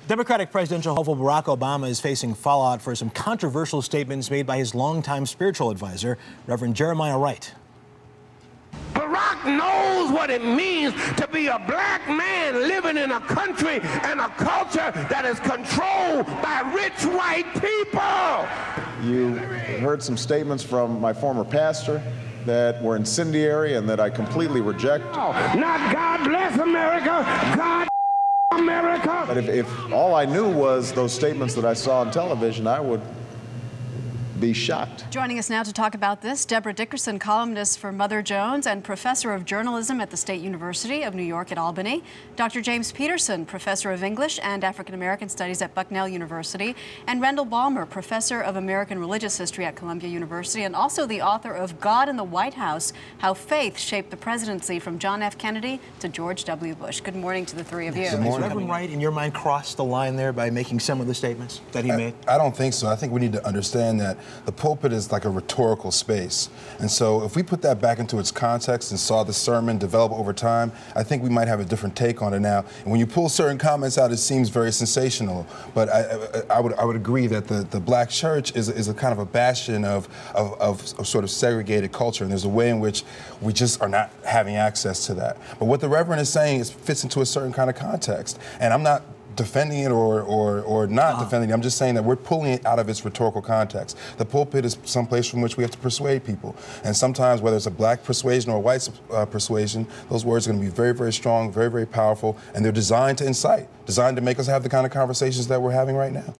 Democratic presidential hopeful Barack Obama is facing fallout for some controversial statements made by his longtime spiritual advisor, Reverend Jeremiah Wright. Barack knows what it means to be a black man living in a country and a culture that is controlled by rich white people. You heard some statements from my former pastor that were incendiary and that I completely reject. Not God bless America, God America. But if all I knew was those statements that I saw on television, I would be shocked. Joining us now to talk about this, Deborah Dickerson, columnist for Mother Jones and professor of journalism at the State University of New York at Albany. Dr. James Peterson, professor of English and African American Studies at Bucknell University. And Rendell Balmer, professor of American Religious History at Columbia University and also the author of God in the White House, How Faith Shaped the Presidency from John F. Kennedy to George W. Bush. Good morning to the three of you. Good morning. Has Reverend Wright, in your mind, crossed the line there by making some of the statements that he made? I don't think so. I think we need to understand that the pulpit is like a rhetorical space. And so if we put that back into its context and saw the sermon develop over time, I think we might have a different take on it now. And when you pull certain comments out, it seems very sensational. But I would agree that the black church is a kind of a bastion of sort of segregated culture. And there's a way in which we just are not having access to that. But what the Reverend is saying fits into a certain kind of context. And I'm not defending it or not defending it. I'm just saying that we're pulling it out of its rhetorical context. The pulpit is some place from which we have to persuade people. And sometimes, whether it's a black persuasion or a white persuasion, those words are going to be very, very strong, very, very powerful, and they're designed to incite, designed to make us have the kind of conversations that we're having right now.